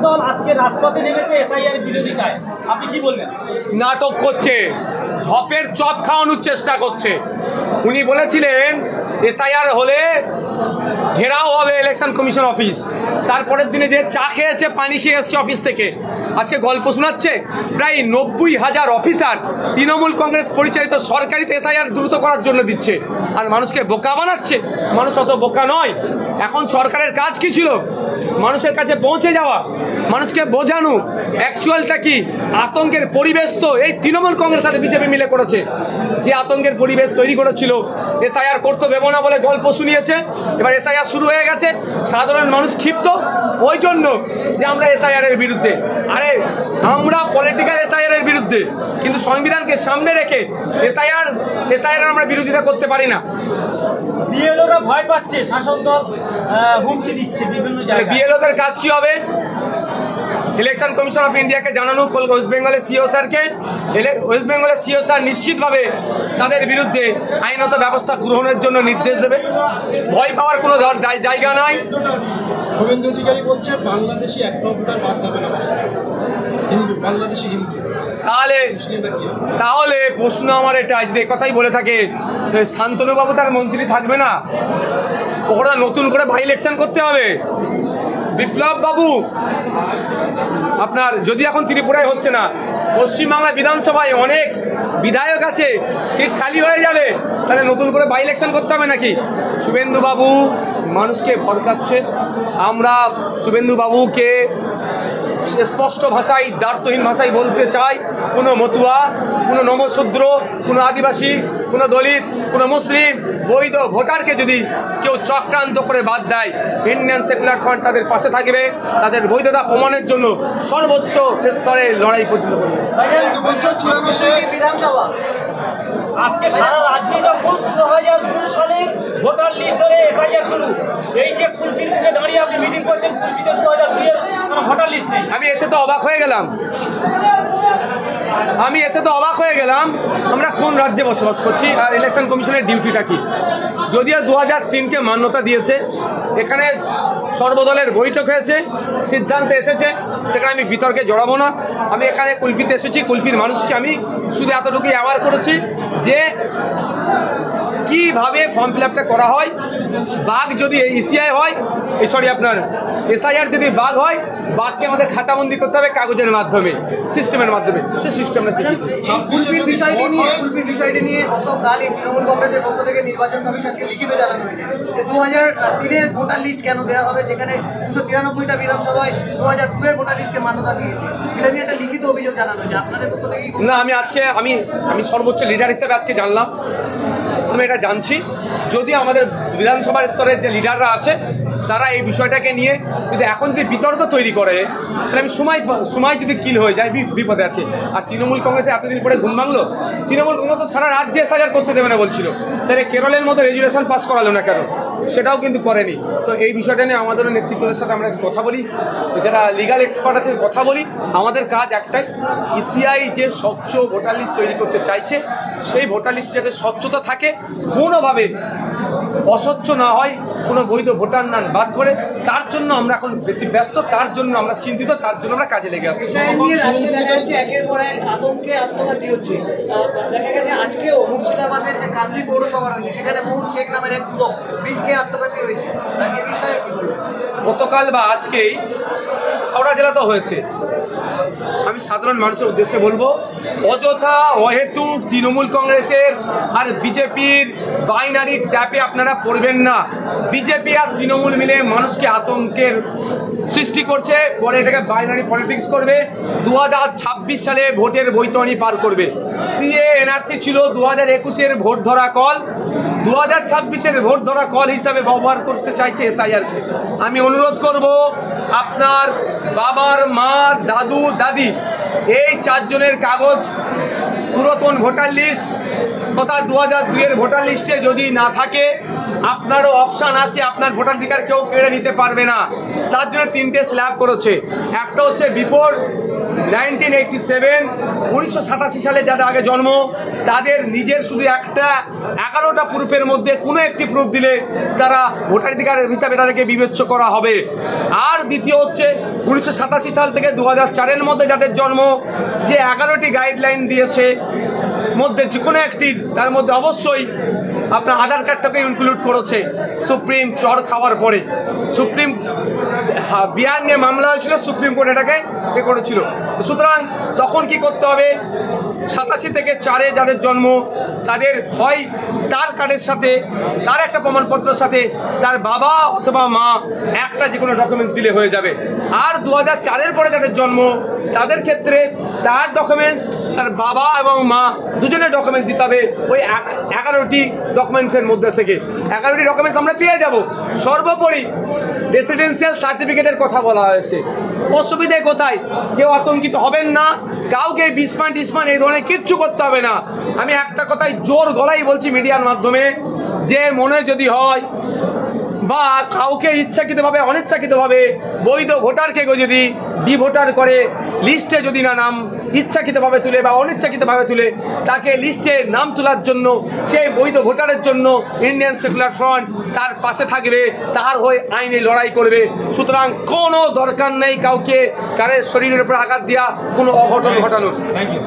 দল আজকে রাজপথে নেমেছে এসআইআর বিরোধিতায়, আপনি কি বলবেন? নাটক করছে, ধপের চপ খাওয়ানোর চেষ্টা করছে। উনি বলেছিলেন এসআইআর হলে ঘেরাও হবে ইলেকশন কমিশন অফিস, তারপরের দিনে যে চা খেয়েছে পানি খেয়ে এসছে অফিস থেকে, আজকে গল্প শোনাচ্ছে। প্রায় 90,000 অফিসার তৃণমূল কংগ্রেস পরিচালিত সরকারিতে এসআইআর দ্রুত করার জন্য দিচ্ছে, আর মানুষকে বোকা বানাচ্ছে। মানুষ অত বোকা নয়। এখন সরকারের কাজ কি ছিল? মানুষের কাছে পৌঁছে যাওয়া, মানুষকে বোঝানো অ্যাকচুয়ালটা কি। আতঙ্কের পরিবেশ তো এই তৃণমূল কংগ্রেস আর বিজেপি মিলে করেছে। যে আতঙ্কের পরিবেশ তৈরি করেছিল, এসআইআর করতে দেবো না বলে গল্প শুনিয়েছে, এবার এসআইআর শুরু হয়ে গেছে। সাধারণ মানুষ ক্ষিপ্ত ওই জন্য যে আমরা এসআইআরের বিরুদ্ধে। আরে আমরা পলিটিক্যাল এসআইআরের বিরুদ্ধে, কিন্তু সংবিধানকে সামনে রেখে এসআইআর আমরা বিরোধিতা করতে পারি না। বিএলওরা ভয় পাচ্ছে, শাসক দল হুমকি দিচ্ছে বিভিন্ন জায়গায়। বিএলওদের কাজ কি হবে? ইলেকশন কমিশন অফ ইন্ডিয়াকে জানানো, ওয়েস্ট বেঙ্গলের সিও স্যারকে। ওয়েস্ট বেঙ্গলের সিও স্যার নিশ্চিতভাবে তাদের বিরুদ্ধে আইনত ব্যবস্থা গ্রহণের জন্য নির্দেশ দেবে। ভয় পাওয়ার কোনো জায়গা নাই। শুভেন্দু অধিকারী বলছে বাংলাদেশি একটা ভোটার বাদ যাবে না, হিন্দু, বাংলাদেশি হিন্দু। তাহলে প্রশ্ন আমার এটা, যদি কথাই বলে থাকে, শান্তনুবাবু তার মন্ত্রী থাকবে না? ওরা নতুন করে বাই ইলেকশন করতে হবে। বিপ্লব বাবু আপনার যদি এখন ত্রিপুরায় হচ্ছে না, পশ্চিমবাংলা বিধানসভায় অনেক বিধায়ক আছে, সিট খালি হয়ে যাবে, তাহলে নতুন করে বাই ইলেকশন করতে হবে নাকি? শুভেন্দু বাবু মানুষকে ভড়কাচ্ছে। আমরা শুভেন্দু বাবুকে স্পষ্ট ভাষায়, দ্বার্থহীন ভাষায় বলতে চাই, কোনো মতুয়া, কোনো নমশূদ্র, কোনো আদিবাসী, কোনো দলিত, কোনো মুসলিম বৈধ ভোটারকে যদি কেউ চক্রান্ত করে বাদ দেয়, ইন্ডিয়ান সেকুলার ফ্রন্ট তাদের পাশে থাকবে, তাদের বৈধতা প্রমাণের জন্য সর্বোচ্চ স্তরে লড়াই পর্যন্ত করবে। বিধানসভা আজকে সারা রাজ্যে যখন 2002 সালে ভোটার লিস্ট ধরে এসআইআর শুরু, এই যে কুলপির বুকে দাঁড়িয়ে আপনি মিটিং করছেন, কুলপিতে 2002 এর কোনো ভোটার লিস্ট নেই। আমি এসে তো অবাক হয়ে গেলাম। আমরা কোন রাজ্যে বসবাস করছি আর ইলেকশন কমিশনের ডিউটিটা কি? যদিও 2003কে মান্যতা দিয়েছে, এখানে সর্বদলের বৈঠক হয়েছে, সিদ্ধান্তে এসেছে, সেখানে আমি বিতর্কে জড়াবো না। আমি এখানে কুলপিতে এসেছি, কুলপির মানুষকে আমি শুধু এতটুকুই অ্যাওয়ার করেছি যে কীভাবে ফর্ম ফিল আপটা করা হয়। বাঘ যদি ইসিআই হয়, আপনার এসআইআর যদি বাঘ হয়, বাঘকে আমাদের খাঁচাবন্দি করতে হবে কাগজের মাধ্যমে, সিস্টেমের মাধ্যমে। সে সিস্টেমটা শিখেছি। কুলপির বিষয়টি নিয়ে গতকাল এই তৃণমূল কংগ্রেসের পক্ষ থেকে নির্বাচন কমিশনকে লিখিত জানানো হয়েছে যে 2003-এর ভোটার লিস্ট কেন দেওয়া হবে, যেখানে 293টা বিধানসভায় 2002-এর ভোটার লিস্টকে মান্যতা দিয়েছে। এটা নিয়ে একটা লিখিত অভিযোগ জানানো হয়েছে, আপনাদের পক্ষ থেকে? না, আমি সর্বোচ্চ লিডার হিসেবে আজকে জানলাম। আমি এটা জানছি, যদি আমাদের বিধানসভার স্তরের যে লিডাররা আছে তারা এই বিষয়টাকে নিয়ে যদি এখন যদি বিতর্ক তৈরি করে, তাহলে আমি সময় যদি কিল হয়ে যায় বিপদে আছে। আর তৃণমূল কংগ্রেসে এতদিন পরে ঘুম ভাঙলো। তৃণমূল কংগ্রেস সারা রাজ্যে এসআইআর করতে দেবে না বলছিল, তাহলে কেরলের মতো রেজুলেশন পাস করালো না কেন? সেটাও কিন্তু করেনি। তো এই বিষয়টা নিয়ে আমাদের নেতৃত্বের সাথে আমরা কথা বলি, যারা লিগাল এক্সপার্ট আছে কথা বলি। আমাদের কাজ একটাই, ইসিআই যে স্বচ্ছ ভোটার লিস্ট তৈরি করতে চাইছে, সেই ভোটার লিস্ট যাতে স্বচ্ছতা থাকে, কোনোভাবে অস্বচ্ছ না হয়, কোনো বৈধ ভোটার না বাদ পড়ে, তার জন্য আমরা এখন ব্যস্ত, তার জন্য আমরা চিন্তিত, তার জন্য আমরা কাজে লেগে আছি। একের পর এক আতঙ্কে আত্মঘাতী হচ্ছে। দেখা গেছে আজকেও মুর্শিদাবাদের যে কান্দি পৌরসভা রয়েছে, সেখানে মোহন শেখ নামের এক যুবক বিষকে আত্মঘাতী হয়েছে। এ বিষয়ে কি বলবেন? গতকাল বা আজকেই হাওড়া জেলাতেও হয়েছে। আমি সাধারণ মানুষের উদ্দেশ্যে বলবো, অযথা অহেতুক তৃণমূল কংগ্রেসের আর বিজেপির বাইনারি ট্যাপে আপনারা পড়বেন না। বিজেপি আর তৃণমূল মিলে মানুষকে আতঙ্কের সৃষ্টি করছে, পরে এটাকে বাইনারি পলিটিক্স করবে। 2026 সালে ভোটের বৈতরণী পার করবে। সিএ এনআরসি ছিল 2021-এর ভোট ধরা কল, 2026-এর ভোট ধরা কল হিসাবে ব্যবহার করতে চাইছে এসআইআরকে। আমি অনুরোধ করব, আপনার বাবার মা, দাদু, দাদি, এই 4 জনের কাগজ পুরাতন ভোটার লিস্ট তথা 2002-এর ভোটার লিস্টে যদি না থাকে, আপনারও অপশান আছে, আপনার ভোটাধিকার কেউ কেড়ে নিতে পারবে না। তার জন্য 3টে স্ল্যাব করেছে। একটা হচ্ছে বিফোর 1987, 1987 সালে যাদের আগে জন্ম, তাদের নিজের শুধু 11টা প্রুফের মধ্যে কোনো একটি প্রুফ দিলে তারা ভোটাধিকার হিসাবে তাদেরকে বিবেচ্য করা হবে। আর দ্বিতীয় হচ্ছে 1987 সাল থেকে 2004-এর মধ্যে যাদের জন্ম, যে 11টি গাইডলাইন দিয়েছে মধ্যে যে কোনো একটি, তার মধ্যে অবশ্যই আপনার আধার কার্ডটাকে ইনক্লুড করেছে। সুপ্রিম চর খাওয়ার পরে সুপ্রিম বিহার নিয়ে মামলা হয়েছিল, সুপ্রিম কোর্ট এটাকে করেছিল। সুতরাং তখন কি করতে হবে, 87 থেকে 4-এ যাদের জন্ম তাদের হয় তার কার্ডের সাথে, তার একটা প্রমাণপত্রের সাথে তার বাবা অথবা মা একটা যে কোনো ডকুমেন্টস দিলে হয়ে যাবে। আর 2004-এর পরে যাদের জন্ম তাদের ক্ষেত্রে তার ডকুমেন্টস, তার বাবা এবং মা দুজনের ডকুমেন্টস দিতে হবে ওই 11টি ডকুমেন্টসের মধ্যে থেকে। 11টি ডকুমেন্টস আমরা পেয়ে যাব। সর্বোপরি রেসিডেন্সিয়াল সার্টিফিকেটের কথা বলা হয়েছে। অসুবিধে কোথায়? কেউ আতঙ্কিত হবেন না, কাউকে বিস্মান এই ধরনের কিচ্ছু করতে হবে না। আমি একটা কথাই জোর গলায় বলছি মিডিয়ার মাধ্যমে, যে মনে যদি হয় বা কাউকে ইচ্ছাকৃতভাবে অনিচ্ছাকৃতভাবে বৈধ ভোটারকে যদি ডিভোটার করে লিস্টে যদি না নাম ইচ্ছাকৃতভাবে তুলে বা অনিচ্ছাকৃতভাবে তুলে, তাকে লিস্টে নাম তোলার জন্য সেই বৈধ ভোটারের জন্য ইন্ডিয়ান সেকুলার ফ্রন্ট তার পাশে থাকবে, তার হয়ে আইনে লড়াই করবে। সুতরাং কোনো দরকার নেই কাউকে কারের শরীরের উপর আঘাত দেওয়া, কোনো অঘটন ঘটানোর। Thank you.